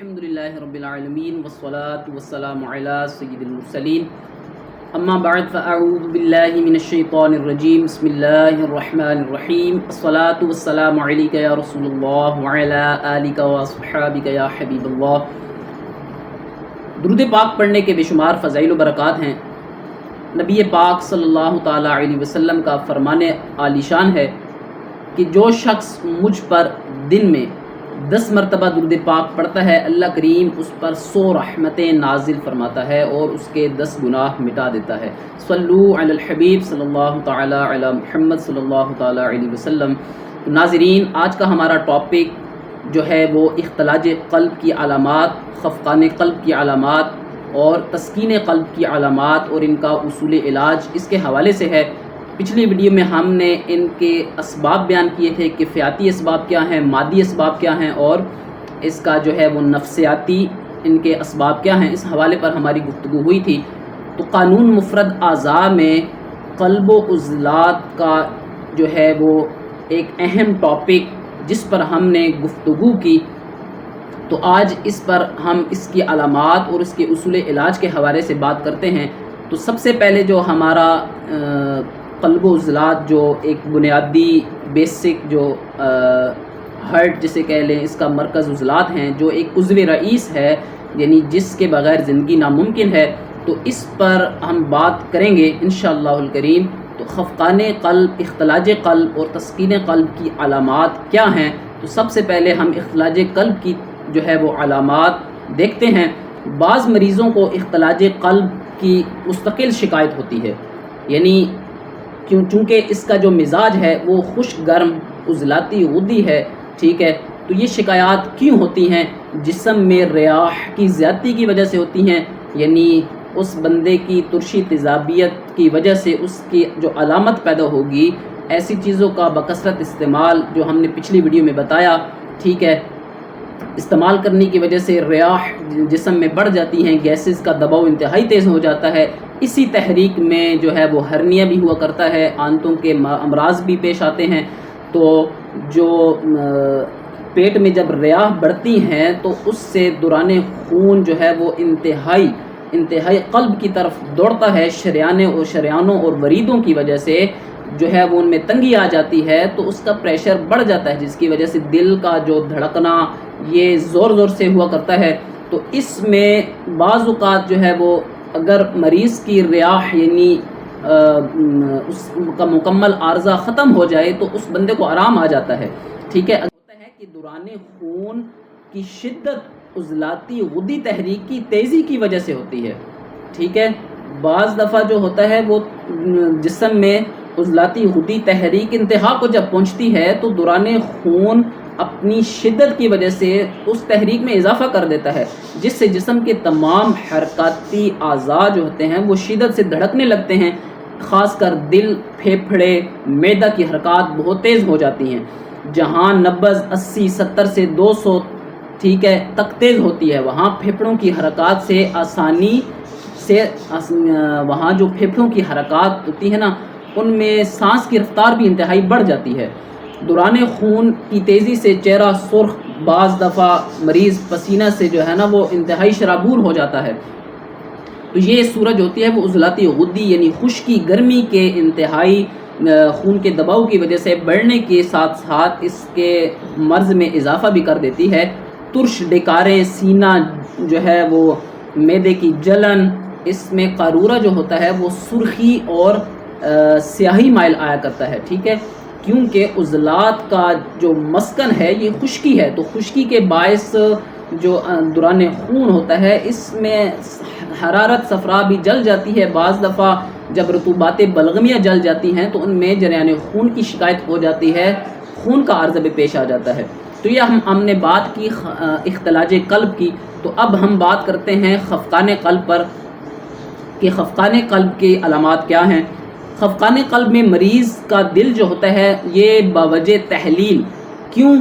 الحمدللہ رب العالمین والصلاة والسلام علی سید المرسلین اما بعد فاعوذ باللہ من الشیطان الرجیم بسم اللہ الرحمن الرحیم الصلاة والسلام علیک یا رسول اللہ وعلی آلک واصحابک یا حبیب اللہ۔ درود پاک پڑھنے کے بے شمار فضائل و برکات ہیں۔ نبی پاک صلی اللہ تعالیٰ علیہ وسلم کا فرمان عالی شان ہے کہ جو شخص مجھ پر دن میں 10 مرتبہ درود پاک پڑھتا ہے، اللہ کریم اس پر 100 رحمتیں نازل فرماتا ہے اور اس کے 10 گناہ مٹا دیتا ہے۔ صلو علی الحبیب صلی اللہ تعالیٰ علی محمد صلی اللہ تعالیٰ علیہ وسلم۔ ناظرین، آج کا ہمارا ٹاپک جو ہے وہ اختلاج قلب کی علامات، خفقان قلب کی علامات اور تسکین قلب کی علامات اور ان کا اصول علاج، اس کے حوالے سے ہے۔ پچھلی ویڈیو میں ہم نے ان کے اسباب بیان کیے تھے، کفایتی اسباب کیا ہیں، مادی اسباب کیا ہیں اور اس کا جو ہے وہ نفسیاتی ان کے اسباب کیا ہیں، اس حوالے پر ہماری گفتگو ہوئی تھی۔ تو قانون مفرد اعضاء میں قلب و عضلات کا جو ہے وہ ایک اہم ٹاپک جس پر ہم نے گفتگو کی، تو آج اس پر ہم اس کی علامات اور اس کے اصول علاج کے حوالے سے بات کرتے ہیں۔ تو سب سے پہلے جو ہمارا قلب و عضلات جو ایک بنیادی بیسک جو ہارٹ جسے کہہ لیں، اس کا مرکز عضلات ہیں، جو ایک عضو رئیس ہے، یعنی جس کے بغیر زندگی ناممکن ہے، تو اس پر ہم بات کریں گے انشاءاللہ الکریم۔ تو خفقان قلب، اختلاج قلب اور تسکین قلب کی علامات کیا ہیں؟ تو سب سے پہلے ہم اختلاج قلب کی جو ہے وہ علامات دیکھتے ہیں۔ بعض مریضوں کو اختلاج قلب کی مستقل شکایت ہوتی ہے، یعنی چونکہ اس کا جو مزاج ہے وہ خشک گرم عضلاتی غدی ہے، ٹھیک ہے، تو یہ شکایات کیوں ہوتی ہیں؟ جسم میں ریاح کی زیادتی کی وجہ سے ہوتی ہیں، یعنی اس بندے کی ترشی تیزابیت کی وجہ سے اس کی جو علامت پیدا ہوگی، ایسی چیزوں کا بکثرت استعمال جو ہم نے پچھلی ویڈیو میں بتایا، ٹھیک ہے، استعمال کرنے کی وجہ سے ریاح جسم میں بڑھ جاتی ہیں، گیسز کا دباؤ انتہائی تیز ہو جاتا ہے۔ اسی تحریک میں جو ہے وہ ہرنیا بھی ہوا کرتا ہے، آنتوں کے امراض بھی پیش آتے ہیں۔ تو جو پیٹ میں جب ریاح بڑھتی ہیں تو اس سے دوران خون جو ہے وہ انتہائی قلب کی طرف دوڑتا ہے، شریانوں اور وریدوں کی وجہ سے جو ہے وہ ان میں تنگی آ جاتی ہے، تو اس کا پریشر بڑھ جاتا ہے، جس کی وجہ سے دل کا جو دھڑکنا یہ زور سے ہوا کرتا ہے۔ تو اس میں بعض اوقات جو ہے وہ اگر مریض کی ریاح یعنی اس کا مکمل عارضہ ختم ہو جائے تو اس بندے کو آرام آ جاتا ہے، ٹھیک ہے۔ ہوتا ہے کہ دوران خون کی شدت عضلاتی غدی تحریک کی تیزی کی وجہ سے ہوتی ہے، ٹھیک ہے۔ بعض دفعہ جو ہوتا ہے وہ جسم میں عضلاتی غدی تحریک انتہا کو جب پہنچتی ہے تو دوران خون اپنی شدت کی وجہ سے اس تحریک میں اضافہ کر دیتا ہے، جس سے جسم کے تمام حرکاتی اعضاء جو ہوتے ہیں وہ شدت سے دھڑکنے لگتے ہیں، خاص کر دل، پھیپھڑے، معدہ کی حرکات بہت تیز ہو جاتی ہیں۔ جہاں نبض 80 70 سے 200 ٹھیک ہے تک تیز ہوتی ہے، وہاں پھیپھڑوں کی حرکات سے آسانی سے وہاں جو پھیپھڑوں کی حرکات ہوتی ہے نا، ان میں سانس کی رفتار بھی انتہائی بڑھ جاتی ہے۔ دوران خون کی تیزی سے چہرہ سرخ، بعض دفعہ مریض پسینہ سے جو ہے نا وہ انتہائی شرابور ہو جاتا ہے۔ تو یہ صورت ہوتی ہے وہ عضلاتی غدی یعنی خشکی گرمی کے انتہائی خون کے دباؤ کی وجہ سے بڑھنے کے ساتھ ساتھ اس کے مرض میں اضافہ بھی کر دیتی ہے۔ ترش ڈکاریں، سینہ جو ہے وہ معدے کی جلن، اس میں قارورہ جو ہوتا ہے وہ سرخی اور سیاہی مائل آیا کرتا ہے، ٹھیک ہے، کیونکہ عضلات کا جو مسکن ہے یہ خشکی ہے، تو خشکی کے باعث جو دوران خون ہوتا ہے اس میں حرارت صفرا بھی جل جاتی ہے۔ بعض دفعہ جب رطوبات بلغمیہ جل جاتی ہیں تو ان میں جریان خون کی شکایت ہو جاتی ہے، خون کا عرض بھی پیش آ جاتا ہے۔ تو یہ ہم نے بات کی اختلاج قلب کی۔ تو اب ہم بات کرتے ہیں خفقان قلب پر کہ خفقان قلب کی علامات کیا ہیں۔ خفقان قلب میں مریض کا دل جو ہوتا ہے یہ باوجہ تحلیل، کیوں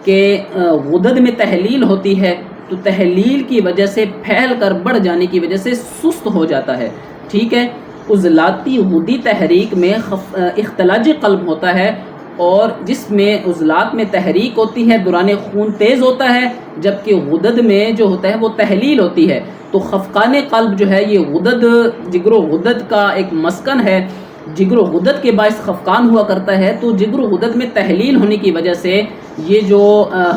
کہ غدد میں تحلیل ہوتی ہے، تو تحلیل کی وجہ سے پھیل کر بڑھ جانے کی وجہ سے سست ہو جاتا ہے، ٹھیک ہے۔ عضلاتی غدی تحریک میں اختلاج قلب ہوتا ہے اور جس میں عضلات میں تحریک ہوتی ہے، دوران خون تیز ہوتا ہے، جبکہ غدد میں جو ہوتا ہے وہ تحلیل ہوتی ہے۔ تو خفقان قلب جو ہے یہ غدد، جگر و غدد کا ایک مسکن ہے، جگر و غدد کے باعث خفقان ہوا کرتا ہے۔ تو جگر و غدد میں تحلیل ہونے کی وجہ سے یہ جو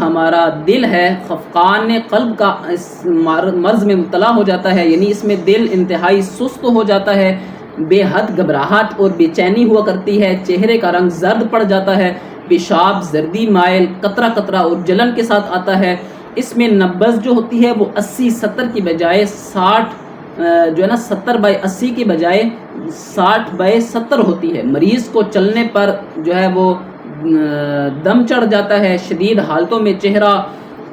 ہمارا دل ہے خفقان قلب کا اس مرض میں مبتلا ہو جاتا ہے، یعنی اس میں دل انتہائی سست ہو جاتا ہے، بے حد گھبراہٹ اور بے چینی ہوا کرتی ہے، چہرے کا رنگ زرد پڑ جاتا ہے، پیشاب زردی مائل قطرہ قطرہ اور جلن کے ساتھ آتا ہے۔ اس میں نبض جو ہوتی ہے وہ 80-70 کی بجائے 60 جو ہے نا 70/80 کی بجائے 60/70 ہوتی ہے۔ مریض کو چلنے پر جو ہے وہ دم چڑھ جاتا ہے، شدید حالتوں میں چہرہ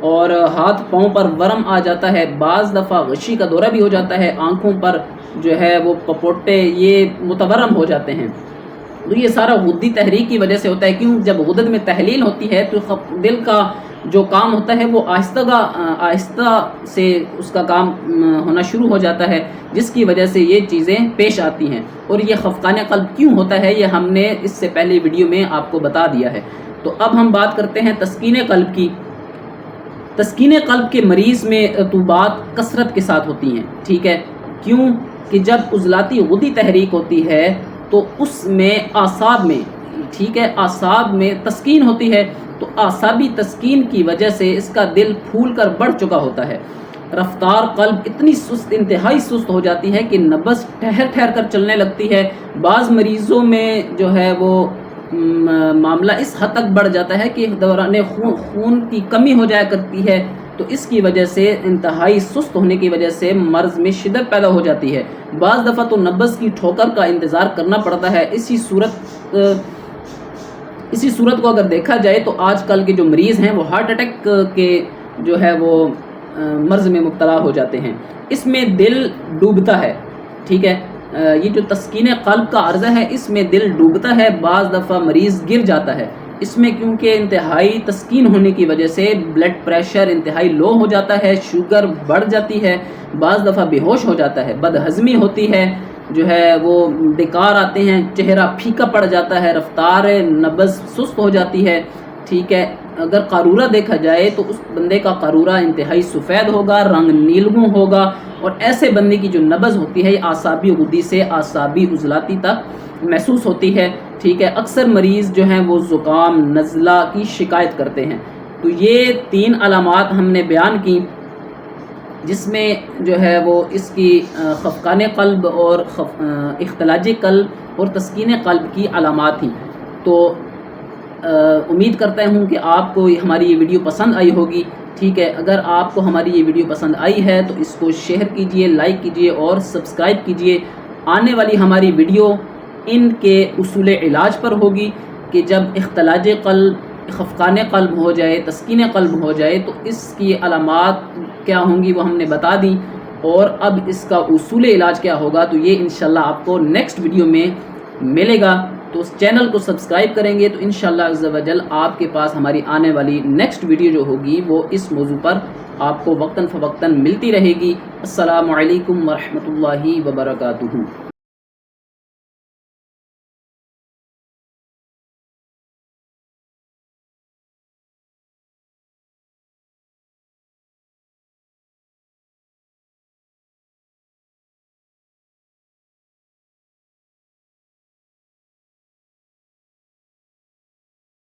اور ہاتھ پاؤں پر ورم آ جاتا ہے، بعض دفعہ غشی کا دورہ بھی ہو جاتا ہے، آنکھوں پر جو ہے وہ پپوٹے یہ متورم ہو جاتے ہیں۔ تو یہ سارا غدی تحریک کی وجہ سے ہوتا ہے، کیوں جب غدد میں تحلیل ہوتی ہے تو دل کا جو کام ہوتا ہے وہ آہستہ سے اس کا کام ہونا شروع ہو جاتا ہے، جس کی وجہ سے یہ چیزیں پیش آتی ہیں۔ اور یہ خفقان قلب کیوں ہوتا ہے یہ ہم نے اس سے پہلے ویڈیو میں آپ کو بتا دیا ہے۔ تو اب ہم بات کرتے ہیں تسکین قلب کی۔ تسکین قلب کے مریض میں رطوبات کثرت کے ساتھ ہوتی ہیں، ٹھیک ہے، کیوں کہ جب عضلاتی غدی تحریک ہوتی ہے تو اس میں اعصاب میں، ٹھیک ہے، اعصاب میں تسکین ہوتی ہے، تو اعصابی تسکین کی وجہ سے اس کا دل پھول کر بڑھ چکا ہوتا ہے، رفتار قلب اتنی سست، انتہائی سست ہو جاتی ہے کہ نبض ٹھہر ٹھہر کر چلنے لگتی ہے۔ بعض مریضوں میں جو ہے وہ معاملہ اس حد تک بڑھ جاتا ہے کہ دوران خون کی کمی ہو جایا کرتی ہے، تو اس کی وجہ سے انتہائی سست ہونے کی وجہ سے مرض میں شدت پیدا ہو جاتی ہے۔ بعض دفعہ تو نبض کی ٹھوکر کا انتظار کرنا پڑتا ہے۔ اسی صورت کو اگر دیکھا جائے تو آج کل کے جو مریض ہیں وہ ہارٹ اٹیک کے جو ہے وہ مرض میں مبتلا ہو جاتے ہیں۔ اس میں دل ڈوبتا ہے، ٹھیک ہے، یہ جو تسکین قلب کا عرضہ ہے اس میں دل ڈوبتا ہے، بعض دفعہ مریض گر جاتا ہے۔ اس میں کیونکہ انتہائی تسکین ہونے کی وجہ سے بلڈ پریشر انتہائی لو ہو جاتا ہے، شوگر بڑھ جاتی ہے، بعض دفعہ بے ہوش ہو جاتا ہے، بد ہضمی ہوتی ہے، جو ہے وہ ڈکار آتے ہیں، چہرہ پھیکا پڑ جاتا ہے، رفتار نبض سست ہو جاتی ہے، ٹھیک ہے۔ اگر قارورہ دیکھا جائے تو اس بندے کا قارورہ انتہائی سفید ہوگا، رنگ نیلگوں ہوگا، اور ایسے بندے کی جو نبض ہوتی ہے یہ اعصابی غدی سے اعصابی عضلاتی تک محسوس ہوتی ہے، ٹھیک ہے۔ اکثر مریض جو ہیں وہ زکام نزلہ کی شکایت کرتے ہیں۔ تو یہ 3 علامات ہم نے بیان کی جس میں جو ہے وہ اس کی خفقان قلب اور اختلاج قلب اور تسکین قلب کی علامات تھیں۔ تو امید کرتا ہوں کہ آپ کو ہماری یہ ویڈیو پسند آئی ہوگی، ٹھیک ہے۔ اگر آپ کو ہماری یہ ویڈیو پسند آئی ہے تو اس کو شیئر کیجئے، لائک کیجئے اور سبسکرائب کیجئے۔ آنے والی ہماری ویڈیو ان کے اصول علاج پر ہوگی کہ جب اختلاج قلب، خفقان قلب ہو جائے، تسکین قلب ہو جائے تو اس کی علامات کیا ہوں گی وہ ہم نے بتا دی، اور اب اس کا اصول علاج کیا ہوگا تو یہ انشاءاللہ آپ کو نیکسٹ ویڈیو میں ملے گا۔ تو اس چینل کو سبسکرائب کریں گے تو انشاءاللہ عز و جل آپ کے پاس ہماری آنے والی نیکسٹ ویڈیو جو ہوگی وہ اس موضوع پر آپ کو وقتاً فوقتاً ملتی رہے گی۔ السلام علیکم ورحمۃ اللہ وبرکاتہ۔